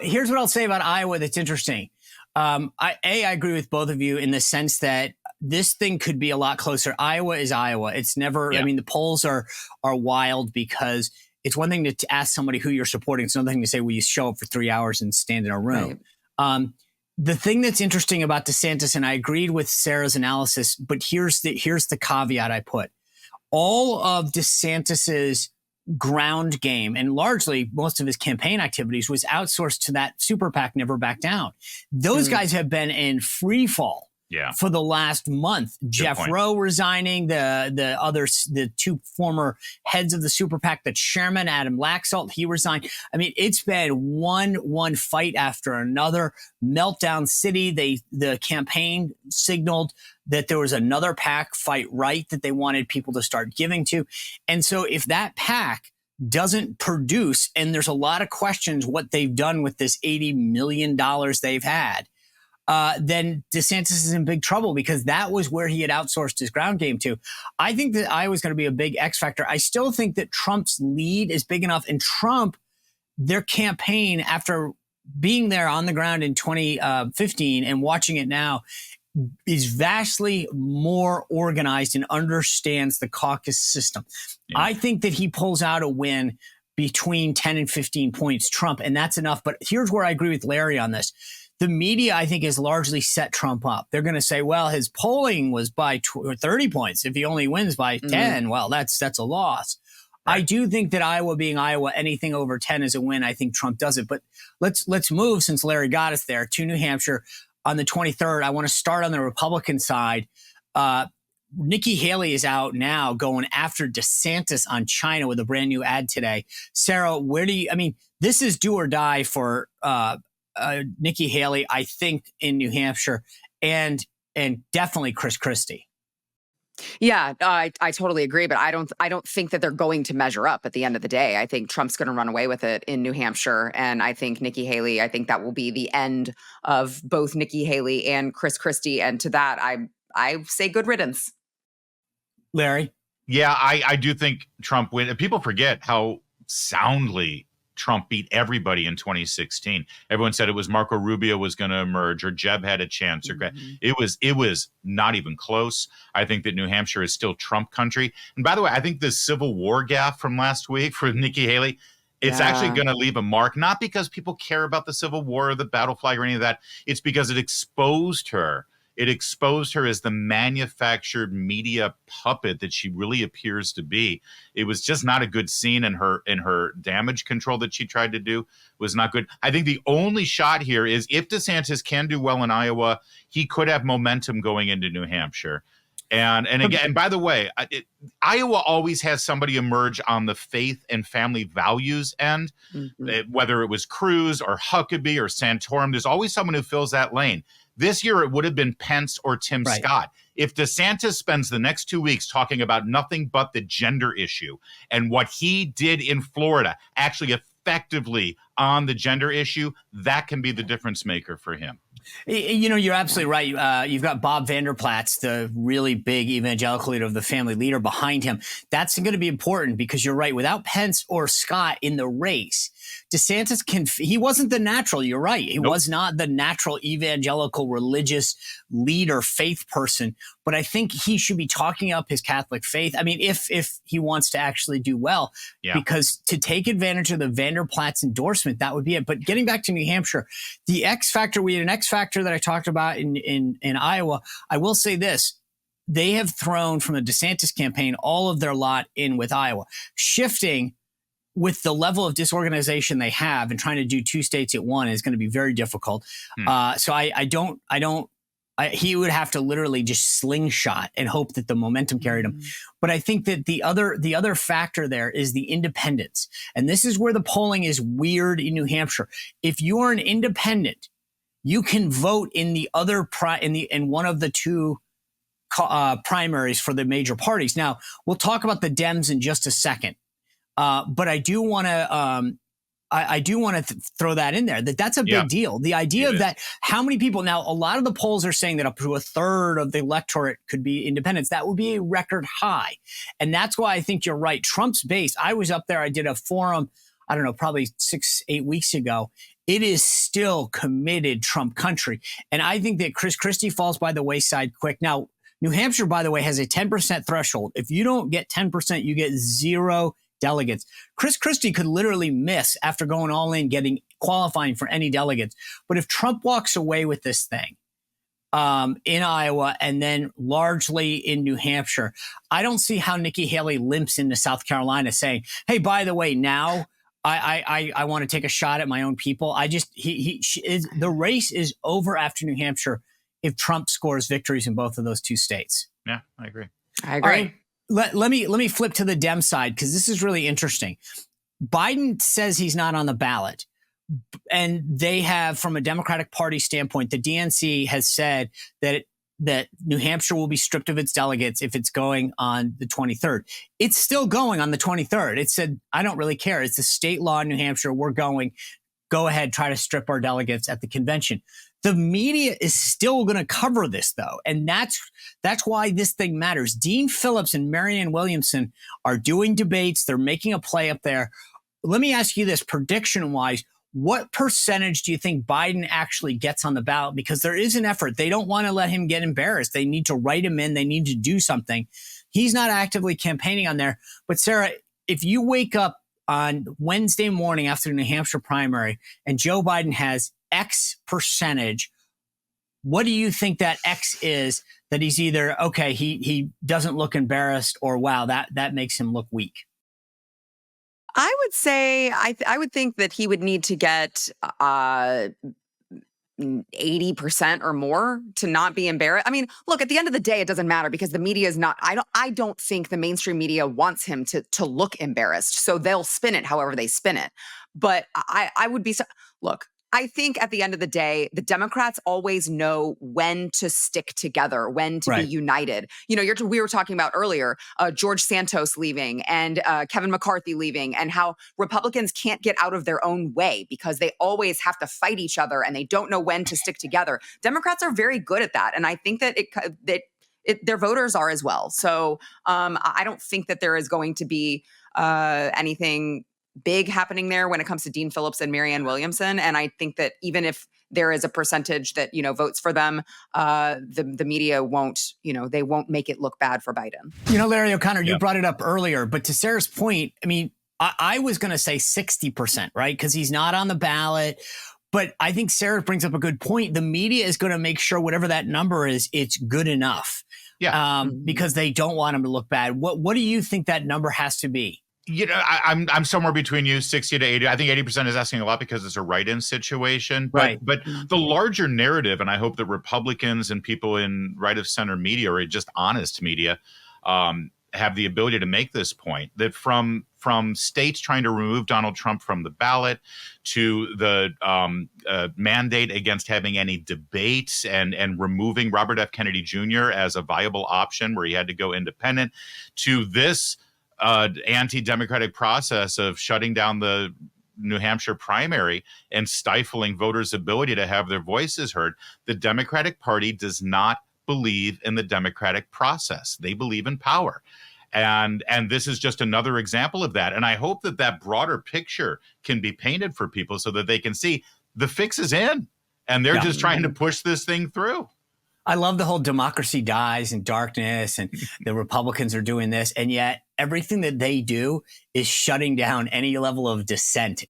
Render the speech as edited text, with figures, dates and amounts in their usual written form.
here's what I'll say about Iowa that's interesting. I agree with both of you in the sense that this thing could be a lot closer. Iowa is Iowa. It's never, I mean, the polls are wild because it's one thing to ask somebody who you're supporting. It's another thing to say, will you show up for 3 hours and stand in a room? Right. The thing that's interesting about DeSantis, and I agreed with Sarah's analysis, but here's the caveat I put. All of DeSantis's ground game and largely most of his campaign activities was outsourced to that super PAC Never Back Down. Those guys have been in free fall for the last month. Jeff Rowe resigning, the two former heads of the super PAC, the chairman, Adam Laxalt, he resigned. I mean, it's been one fight after another. Meltdown City, the campaign signaled that there was another PAC, Fight Right, that they wanted people to start giving to. And so if that PAC doesn't produce, and there's a lot of questions what they've done with this $80 million they've had, then DeSantis is in big trouble because that was where he had outsourced his ground game to. I think that Iowa's going to be a big X factor. I still think that Trump's lead is big enough, and Trump, their campaign after being there on the ground in 2015 and watching it now, is vastly more organized and understands the caucus system. Yeah. I think that he pulls out a win between 10 and 15 points, Trump, and that's enough. But here's where I agree with Larry on this. The media, I think, has largely set Trump up. They're going to say, well, his polling was by 30 points. If he only wins by 10, well, that's a loss. Right. I do think that Iowa being Iowa, anything over 10 is a win. I think Trump does it. But let's move, since Larry got us there, to New Hampshire. On the 23rd, I want to start on the Republican side. Nikki Haley is out now going after DeSantis on China with a brand new ad today. Sarah, this is do or die for Nikki Haley, I think, in New Hampshire, and definitely Chris Christie. Yeah, I totally agree, but I don't think that they're going to measure up at the end of the day. I think Trump's going to run away with it in New Hampshire, and I think Nikki Haley, I think that will be the end of both Nikki Haley and Chris Christie, and to that, I say good riddance. Larry? Yeah, I do think Trump win. People forget how soundly Trump beat everybody in 2016. Everyone said it was Marco Rubio was going to emerge, or Jeb had a chance, or it was not even close. I think that New Hampshire is still Trump country. And by the way, I think this Civil War gaffe from last week for Nikki Haley, it's actually going to leave a mark, not because people care about the Civil War or the battle flag or any of that. It's because it exposed her. It exposed her as the manufactured media puppet that she really appears to be. It was just not a good scene, and her damage control that she tried to do was not good. I think the only shot here is if DeSantis can do well in Iowa, he could have momentum going into New Hampshire. And again, and by the way, Iowa always has somebody emerge on the faith and family values end, whether it was Cruz or Huckabee or Santorum. There's always someone who fills that lane. This year, it would have been Pence or Tim Scott. If DeSantis spends the next 2 weeks talking about nothing but the gender issue and what he did in Florida, actually effectively on the gender issue, that can be the difference maker for him. You know, you're absolutely right. You've got Bob Vander Plaats, the really big evangelical leader of the family leader, behind him. That's going to be important because you're right. Without Pence or Scott in the race, DeSantis he wasn't the natural. You're right. He was not the natural evangelical religious leader, faith person. But I think he should be talking up his Catholic faith. I mean, if he wants to actually do well, because to take advantage of the Vander Plaats endorsement, that would be it. But getting back to New Hampshire, the X factor, we had an X factor that I talked about in Iowa. I will say this. They have thrown from the DeSantis campaign all of their lot in with Iowa, shifting with the level of disorganization they have and trying to do two states at one is going to be very difficult. So he would have to literally just slingshot and hope that the momentum carried him. But I think that the other factor there is the independents. And this is where the polling is weird in New Hampshire. If you are an independent, you can vote in the other in one of the two primaries for the major parties. Now, we'll talk about the Dems in just a second. But I do want to throw that in there, that's a big deal. The idea of that, how many people now, a lot of the polls are saying that up to a third of the electorate could be independents. That would be a record high. And that's why I think you're right. Trump's base, I was up there, I did a forum. I don't know, probably 6-8 weeks ago, it is still committed Trump country. And I think that Chris Christie falls by the wayside quick. Now, New Hampshire, by the way, has a 10% threshold. If you don't get 10%, you get 0 delegates. Chris Christie could literally miss after going all in, qualifying for any delegates. But if Trump walks away with this thing in Iowa and then largely in New Hampshire, I don't see how Nikki Haley limps into South Carolina saying, hey, by the way, now I want to take a shot at my own people. The race is over after New Hampshire if Trump scores victories in both of those 2 states. Yeah, I agree. I agree. All right, let me flip to the Dem side, because this is really interesting. Biden says he's not on the ballot. And they have, from a Democratic Party standpoint, the DNC has said that New Hampshire will be stripped of its delegates if it's going on the 23rd. It's still going on the 23rd. It said, I don't really care. It's a state law in New Hampshire. We're going. Go ahead, try to strip our delegates at the convention. The media is still going to cover this, though. And that's why this thing matters. Dean Phillips and Marianne Williamson are doing debates. They're making a play up there. Let me ask you this, prediction-wise, what percentage do you think Biden actually gets on the ballot? Because there is an effort. They don't want to let him get embarrassed. They need to write him in. They need to do something. He's not actively campaigning on there. But Sarah, if you wake up on Wednesday morning after the New Hampshire primary and Joe Biden has X percentage, what do you think that X is that he's either, okay, he doesn't look embarrassed, or wow, that makes him look weak? I would say I would think that he would need to get 80% or more to not be embarrassed. I mean, look, at the end of the day, it doesn't matter because the media is not, I don't think the mainstream media wants him to look embarrassed. So they'll spin it however they spin it. But I would be, look, I think at the end of the day, the Democrats always know when to stick together, when to be united. You know, we were talking about earlier, George Santos leaving and Kevin McCarthy leaving, and how Republicans can't get out of their own way because they always have to fight each other and they don't know when to stick together. Democrats are very good at that. And I think that their voters are as well. So I don't think that there is going to be anything big happening there when it comes to Dean Phillips and Marianne Williamson. And I think that even if there is a percentage that, votes for them, the media won't, they won't make it look bad for Biden. Larry O'Connor, you brought it up earlier, but to Sarah's point, I mean, I was going to say 60%, right? Because he's not on the ballot. But I think Sarah brings up a good point. The media is going to make sure whatever that number is, it's good enough. Yeah. Because they don't want him to look bad. What do you think that number has to be? I'm somewhere between you, 60 to 80. I think 80% is asking a lot because it's a write-in situation. But the larger narrative, and I hope that Republicans and people in right-of-center media, or just honest media, have the ability to make this point, that from states trying to remove Donald Trump from the ballot to the mandate against having any debates and removing Robert F. Kennedy Jr. as a viable option where he had to go independent, to this anti-democratic process of shutting down the New Hampshire primary and stifling voters' ability to have their voices heard. The Democratic Party does not believe in the democratic process. They believe in power. And this is just another example of that. And I hope that broader picture can be painted for people so that they can see the fix is in and they're just trying to push this thing through. I love the whole democracy dies in darkness and the Republicans are doing this. And yet everything that they do is shutting down any level of dissent